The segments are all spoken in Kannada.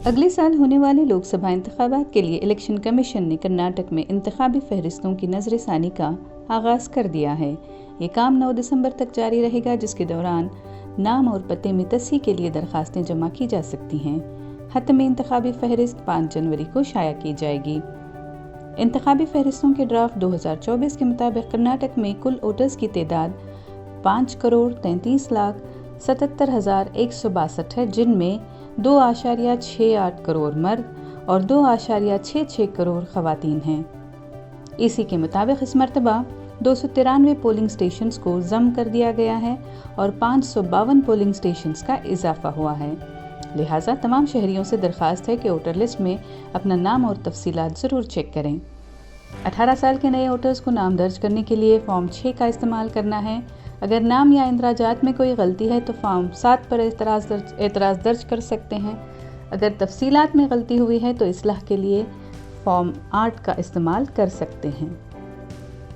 अगले साल होने वाले लोकसभा इंतखाबात के लिए इलेक्शन कमीशन ने कर्नाटक में इंतखाबी फहरिस्तों की नज़रसानी का आगाज़ कर दिया है। ये काम 9 दिसंबर तक जारी रहेगा, जिसके दौरान नाम और पते में तस्हीह के लिए दरखास्तें जमा की जा सकती हैं। हतमी इंतखाबी फहरिस्त 5 जनवरी को शाया की जाएगी। इंतखाबी फहरिस्तों के ड्राफ्ट 2024 के मुताबिक कर्नाटक में कुल वोटर्स की तादाद 5,33,77,162 है, जिनमें 2.68 करोड़ मर्द और 2.66 करोड़ खवातीन हैं। इसी के मुताबिक इस मरतबा 293 पोलिंग स्टेशंस को ज़म कर दिया गया है और 552 पोलिंग स्टेशंस का इजाफा हुआ है। लिहाजा तमाम शहरियों से दरख्वास्त है कि वोटर लिस्ट में अपना नाम और तफसीलात ज़रूर चेक करें। 18 साल के नए वोटर्स को नाम दर्ज करने के लिए फॉर्म 6 का इस्तेमाल करना है। अगर नाम या इंदराजात में कोई गलती है तो फॉर्म 7 पर एतराज़ दर्ज कर सकते हैं। अगर तफसीलात में गलती हुई है तो इस्लाह के लिए फॉर्म 8 का इस्तेमाल कर सकते हैं।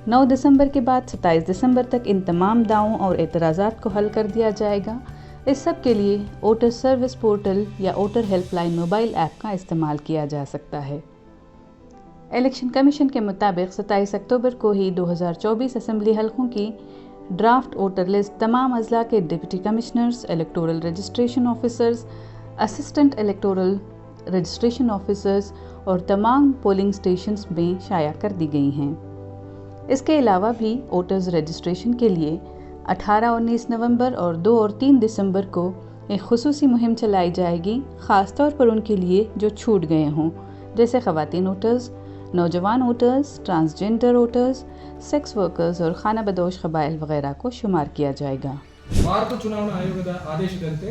9 दिसंबर के बाद 27 दिसंबर तक इन तमाम दावों और एतराज़ात को हल कर दिया जाएगा। इस सब के लिए वोटर सर्विस पोर्टल या वोटर हेल्पलाइन मोबाइल ऐप का इस्तेमाल किया जा सकता है। इलेक्शन कमीशन के मुताबिक 27 अक्टूबर को ही 2024 असेंबली हलकों की ड्राफ्ट वोटर लिस्ट तमाम अजला के deputy commissioners, electoral registration officers, assistant electoral registration officers और तमाम पोलिंग स्टेशंस में शाया कर दी गई हैं। इसके अलावा भी वोटर्स रजिस्ट्रेशन के लिए 18-19 नवंबर और 2 और 3 दिसंबर को एक खुसूसी मुहिम चलाई जाएगी, ख़ास तौर पर उनके लिए जो छूट गए हों, जैसे ख़वातीन वोटर्स, नौजवान voters, transgender voters, sex workers और खाना बदोश क़बाइल वगैरह को शुमार किया जाएगा। ಭಾರತ ಚುನಾವಣಾ ಆಯೋಗದ ಆದೇಶದಂತೆ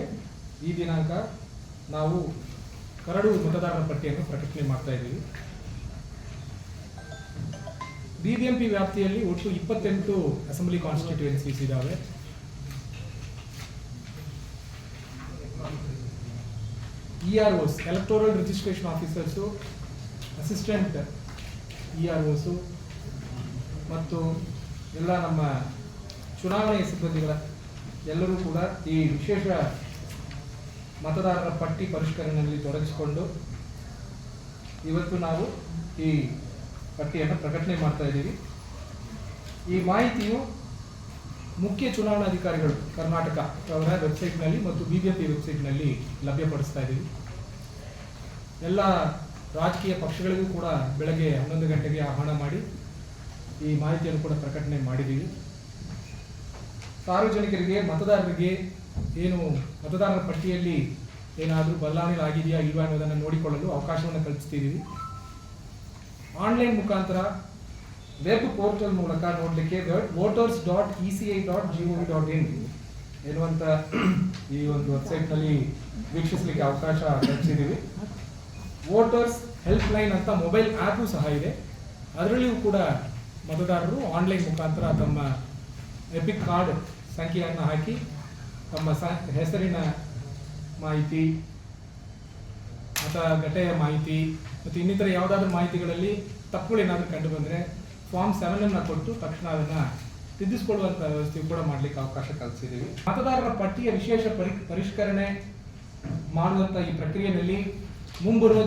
ಈ ದಿನಾಂಕ ನಾವು ಕರಡು ಮತದಾರರ ಪಟ್ಟಿಯನ್ನು ಪ್ರಕಟಣೆ ಮಾಡ್ತಾ ಇದ್ದೀವಿ। ಬಿಬಿಎಂಪಿ ವ್ಯಾಪ್ತಿಯಲ್ಲಿ ಒಟ್ಟು 28 ಅಸೆಂಬ್ಲಿ ಕಾನ್ಸ್ಟಿಟ್ಯೂಯೆನ್ಸೀಸ್ ಇದಾವೆ। ಇಆರ್ಒಸ್, ಎಲೆಕ್ಟೋರಲ್ ರಿಜಿಸ್ಟ್ರೇಷನ್ ಆಫೀಸರ್ಸು, ಅಸಿಸ್ಟೆಂಟ್ ಇಆರ್ಒಸು ಮತ್ತು ಎಲ್ಲ ನಮ್ಮ ಚುನಾವಣೆಯ ಸಿಬ್ಬಂದಿಗಳ ಎಲ್ಲರೂ ಕೂಡ ಈ ವಿಶೇಷ ಮತದಾರರ ಪಟ್ಟಿ ಪರಿಷ್ಕರಣೆಯಲ್ಲಿ ತೊಡಗಿಸಿಕೊಂಡು ಇವತ್ತು ನಾವು ಈ ಪಟ್ಟಿಯನ್ನು ಪ್ರಕಟಣೆ ಮಾಡ್ತಾ ಇದ್ದೀವಿ। ಈ ಮಾಹಿತಿಯು ಮುಖ್ಯ ಚುನಾವಣಾಧಿಕಾರಿಗಳು ಕರ್ನಾಟಕ ಅವರ ವೆಬ್ಸೈಟ್ನಲ್ಲಿ ಮತ್ತು ಬಿಬಿಎಂಪಿ ವೆಬ್ಸೈಟ್ನಲ್ಲಿ ಲಭ್ಯಪಡಿಸ್ತಾ ಇದ್ದೀವಿ। ಎಲ್ಲ ರಾಜಕೀಯ ಪಕ್ಷಗಳಿಗೂ ಕೂಡ ಬೆಳಗ್ಗೆ 11 ಗಂಟೆಗೆ ಆಹ್ವಾನ ಮಾಡಿ ಈ ಮಾಹಿತಿಯನ್ನು ಕೂಡ ಪ್ರಕಟಣೆ ಮಾಡಿದ್ದೀವಿ। ಸಾರ್ವಜನಿಕರಿಗೆ, ಮತದಾರರಿಗೆ ಏನು ಮತದಾರರ ಪಟ್ಟಿಯಲ್ಲಿ ಏನಾದರೂ ಬದಲಾವಣೆ ಆಗಿದೆಯಾ ಇಲ್ವಾ ಅನ್ನೋದನ್ನು ನೋಡಿಕೊಳ್ಳಲು ಅವಕಾಶವನ್ನು ಕಲ್ಪಿಸ್ತಿದ್ದೀವಿ। ಆನ್ಲೈನ್ ಮುಖಾಂತರ ವೆಬ್ ಪೋರ್ಟಲ್ ಮೂಲಕ ನೋಡಲಿಕ್ಕೆ voters.eci.gov.in ಎನ್ನುವಂಥ ಈ ಒಂದು ವೆಬ್ಸೈಟ್ನಲ್ಲಿ ವೀಕ್ಷಿಸಲಿಕ್ಕೆ ಅವಕಾಶ ಕಲ್ಪಿಸಿದ್ದೀವಿ। ವೋಟರ್ಸ್ ಹೆಲ್ಪ್ಲೈನ್ ಅಂತ ಮೊಬೈಲ್ ಆ್ಯಪು ಸಹ ಇದೆ, ಅದರಲ್ಲಿಯೂ ಕೂಡ ಮತದಾರರು ಆನ್ಲೈನ್ ಮುಖಾಂತರ ತಮ್ಮ ಎಪಿಕ್ ಕಾರ್ಡ್ ಸಂಖ್ಯೆಯನ್ನು ಹಾಕಿ ತಮ್ಮ ಹೆಸರಿನ ಮಾಹಿತಿ, ಮತಗಟ್ಟೆಯ ಮಾಹಿತಿ ಮತ್ತು ಇನ್ನಿತರ ಯಾವುದಾದ್ರೂ ಮಾಹಿತಿಗಳಲ್ಲಿ ತಪ್ಪುಗಳೇನಾದರೂ ಕಂಡು ಬಂದರೆ ಫಾರ್ಮ್ 7 ಕೊಟ್ಟು ತಕ್ಷಣ ಅದನ್ನು ತಿದ್ದಿಸಿಕೊಳ್ಳುವಂಥ ವ್ಯವಸ್ಥೆಯು ಕೂಡ ಮಾಡಲಿಕ್ಕೆ ಅವಕಾಶ ಕಲ್ಪಿಸಿದ್ದೀವಿ। ಮತದಾರರ ಪಟ್ಟಿಯ ವಿಶೇಷ ಪರಿಷ್ಕರಣೆ ಮಾಡುವಂಥ ಈ ಪ್ರಕ್ರಿಯೆಯಲ್ಲಿ ಮುಂಬರುವ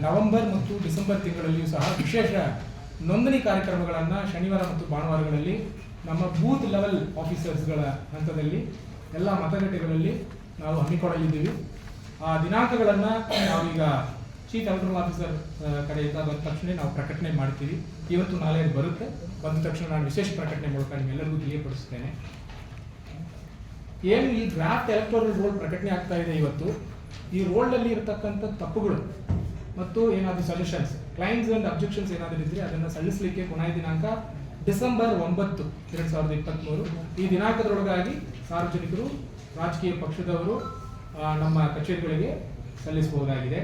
ನವೆಂಬರ್ ಮತ್ತು ಡಿಸೆಂಬರ್ ತಿಂಗಳಲ್ಲಿಯೂ ಸಹ ವಿಶೇಷ ನೋಂದಣಿ ಕಾರ್ಯಕ್ರಮಗಳನ್ನು ಶನಿವಾರ ಮತ್ತು ಭಾನುವಾರಗಳಲ್ಲಿ ನಮ್ಮ ಬೂತ್ ಲೆವೆಲ್ ಆಫೀಸರ್ಸ್ಗಳ ಹಂತದಲ್ಲಿ ಎಲ್ಲ ಮತಗಟ್ಟೆಗಳಲ್ಲಿ ನಾವು ಹಮ್ಮಿಕೊಳ್ಳಲಿದ್ದೀವಿ। ಆ ದಿನಾಂಕಗಳನ್ನು ನಾವೀಗ ಚೀಫ್ ಎಲೆಕ್ಟರಲ್ ಆಫೀಸರ್ ಕಡೆಯಿಂದ ಬಂದ ತಕ್ಷಣ ನಾವು ಪ್ರಕಟಣೆ ಮಾಡ್ತೀವಿ। ಇವತ್ತು ನಾಳೆ ಬರುತ್ತೆ, ಬಂದ ತಕ್ಷಣ ನಾನು ವಿಶೇಷ ಪ್ರಕಟಣೆ ಮೂಲಕ ನಿಮ್ಮೆಲ್ಲರಿಗೂ ತಿಳಿಯಪಡಿಸ್ತೇನೆ। ಏನು ಈ ಡ್ರಾಫ್ಟ್ ಎಲೆಕ್ಟೋರಲ್ ರೋಲ್ ಪ್ರಕಟಣೆ ಆಗ್ತಾ ಇದೆ ಇವತ್ತು, ಈ ರೋಲ್ನಲ್ಲಿ ಇರತಕ್ಕಂಥ ತಪ್ಪುಗಳು ಮತ್ತು ಏನಾದರೂ ಸಜೆಷನ್ಸ್, ಕ್ಲೈಮ್ಸ್ ಅಂಡ್ ಅಬ್ಜೆಕ್ಷನ್ಸ್ ಏನಾದರೂ ಇದ್ದರೆ ಅದನ್ನು ಸಲ್ಲಿಸಲಿಕ್ಕೆ ಕೊನೆಯ ದಿನಾಂಕ ಡಿಸೆಂಬರ್ 9, 2023 ಈ ದಿನಾಂಕದೊಳಗಾಗಿ ಸಾರ್ವಜನಿಕರು, ರಾಜಕೀಯ ಪಕ್ಷದವರು ನಮ್ಮ ಕಚೇರಿಗಳಿಗೆ ಸಲ್ಲಿಸಬಹುದಾಗಿದೆ।